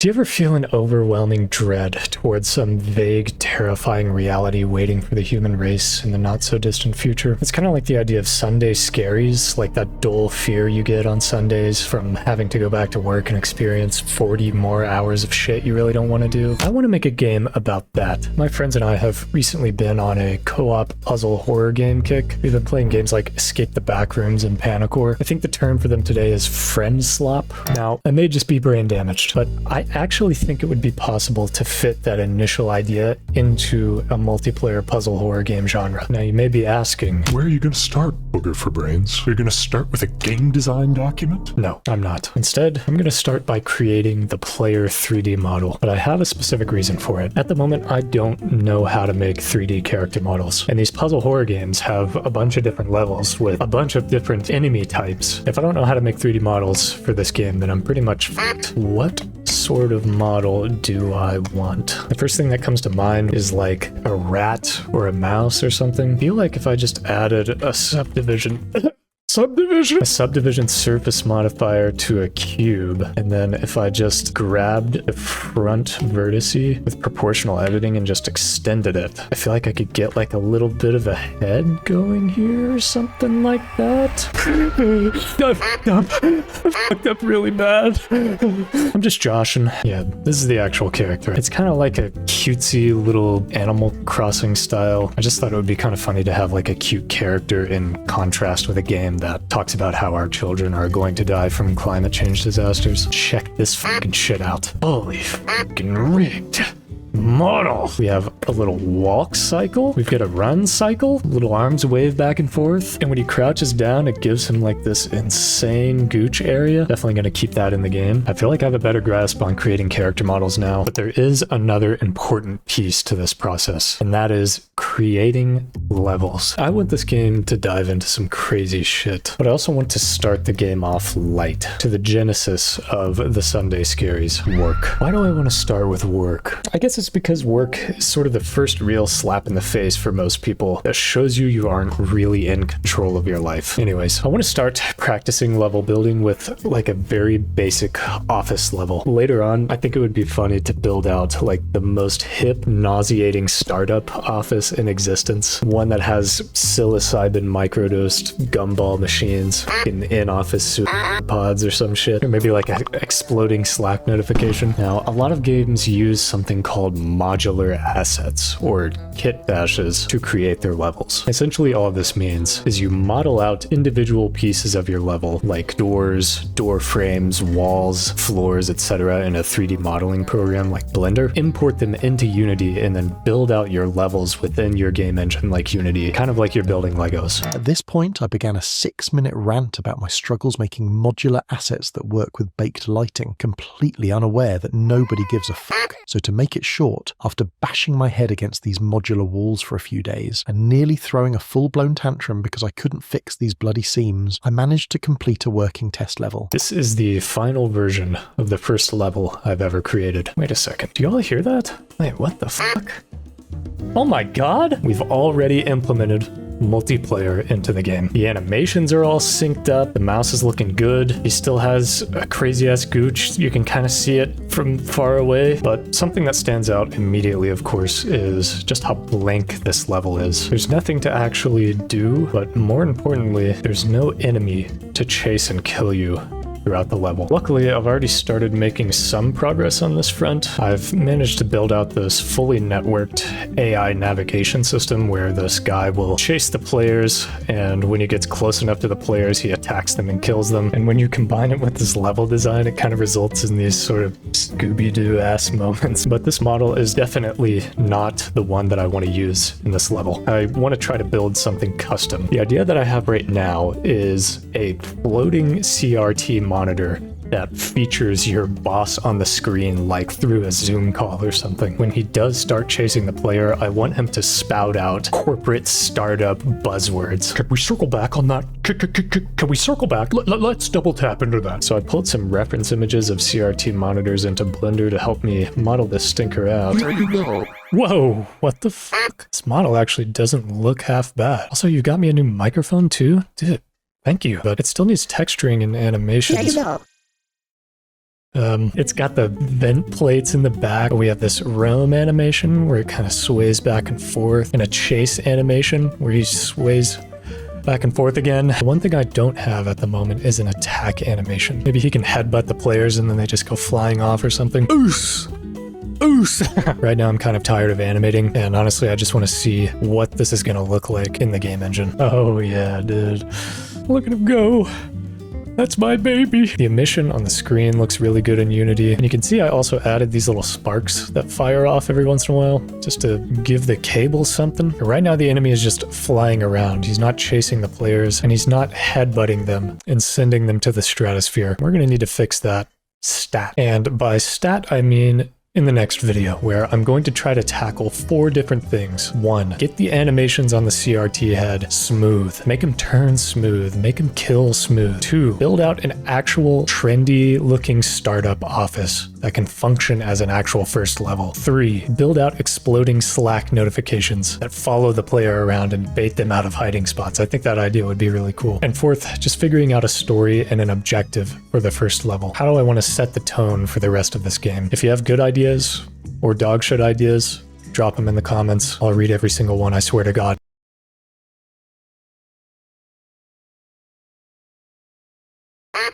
Do you ever feel an overwhelming dread towards some vague, terrifying reality waiting for the human race in the not-so-distant future? It's kind of like the idea of Sunday scaries, like that dull fear you get on Sundays from having to go back to work and experience 40 more hours of shit you really don't want to do. I want to make a game about that. My friends and I have recently been on a co-op puzzle horror game kick. We've been playing games like Escape the Backrooms and Panicore. I think the term for them today is friend slop. Now, I may just be brain damaged, but I actually think it would be possible to fit that initial idea into a multiplayer puzzle horror game genre. Now you may be asking, where are you going to start, Booger for Brains? Are you going to start with a game design document? No, I'm not. Instead, I'm going to start by creating the player 3D model, but I have a specific reason for it. At the moment, I don't know how to make 3D character models, and these puzzle horror games have a bunch of different levels with a bunch of different enemy types. If I don't know how to make 3D models for this game, then I'm pretty much fucked. What sort of model do I want? The first thing that comes to mind is like a rat or a mouse or something. I feel like if I just added a subdivision a subdivision surface modifier to a cube, and then if I just grabbed the front vertice with proportional editing and just extended it, I feel like I could get like a little bit of a head going here or something like that. I fucked up really bad. I'm just joshing. Yeah, this is the actual character. It's kind of like a cutesy little Animal Crossing style. I just thought it would be kind of funny to have like a cute character in contrast with a game that talks about how our children are going to die from climate change disasters. Check this fucking shit out. Holy fucking rigged model. We have a little walk cycle. We've got a run cycle. Little arms wave back and forth. And when he crouches down, it gives him like this insane gooch area. Definitely going to keep that in the game. I feel like I have a better grasp on creating character models now, but there is another important piece to this process, and that is creating levels. I want this game to dive into some crazy shit, but I also want to start the game off light, to the genesis of the Sunday Scaries, work. Why do I want to start with work? I guess it's because work is sort of the first real slap in the face for most people that shows you aren't really in control of your life. Anyways, I want to start practicing level building with like a very basic office level. Later on, I think it would be funny to build out like the most hip, nauseating startup office in existence. One that has psilocybin microdosed gumball machines, in-office super pods or some shit, or maybe like an exploding Slack notification. Now, a lot of games use something called modular assets or kit bashes to create their levels. Essentially all this means is you model out individual pieces of your level like doors, door frames, walls, floors, etc. in a 3D modeling program like Blender, import them into Unity, and then build out your levels within your game engine like Unity, kind of like you're building Legos. At this point, I began a 6-minute rant about my struggles making modular assets that work with baked lighting, completely unaware that nobody gives a fuck. So to make it short, after bashing my head against these modular walls for a few days and nearly throwing a full-blown tantrum because I couldn't fix these bloody seams, I managed to complete a working test level. This is the final version of the first level I've ever created. Wait a second, do you all hear that? Wait, what the fuck? Oh my god! We've already implemented multiplayer into the game. The animations are all synced up, the mouse is looking good, he still has a crazy ass gooch, you can kind of see it from far away, but something that stands out immediately, of course, is just how blank this level is. There's nothing to actually do, but more importantly, there's no enemy to chase and kill you throughout the level. Luckily, I've already started making some progress on this front. I've managed to build out this fully networked AI navigation system where this guy will chase the players, and when he gets close enough to the players, he attacks them and kills them. And when you combine it with this level design, it kind of results in these sort of Scooby-Doo-ass moments. But this model is definitely not the one that I want to use in this level. I want to try to build something custom. The idea that I have right now is a floating CRT monitor that features your boss on the screen like through a Zoom call or something. When he does start chasing the player, I want him to spout out corporate startup buzzwords. Can we circle back on that? Can we circle back? Let's double tap into that. So I pulled some reference images of CRT monitors into Blender to help me model this stinker out. There you go. Whoa, what the fuck? This model actually doesn't look half bad. Also, you got me a new microphone too? Dude, thank you. But it still needs texturing and animations. There you go. It's got the vent plates in the back. We have this roam animation where it kind of sways back and forth, and a chase animation where he sways back and forth again. One thing I don't have at the moment is an attack animation. Maybe he can headbutt the players and then they just go flying off or something. Oos! Oos! Right now I'm kind of tired of animating, and honestly I just want to see what this is going to look like in the game engine. Oh yeah, dude. Look at him go. That's my baby. The emission on the screen looks really good in Unity. And you can see I also added these little sparks that fire off every once in a while, just to give the cable something. Right now the enemy is just flying around. He's not chasing the players, and he's not headbutting them and sending them to the stratosphere. We're gonna need to fix that stat. And by stat, I mean in the next video, where I'm going to try to tackle 4 different things. 1, get the animations on the CRT head smooth. Make them turn smooth. Make them kill smooth. 2, build out an actual trendy looking startup office that can function as an actual first level. 3, build out exploding Slack notifications that follow the player around and bait them out of hiding spots. I think that idea would be really cool. And 4th, just figuring out a story and an objective for the first level. How do I want to set the tone for the rest of this game? If you have good ideas or dog shit ideas, drop them in the comments. I'll read every single one, I swear to God.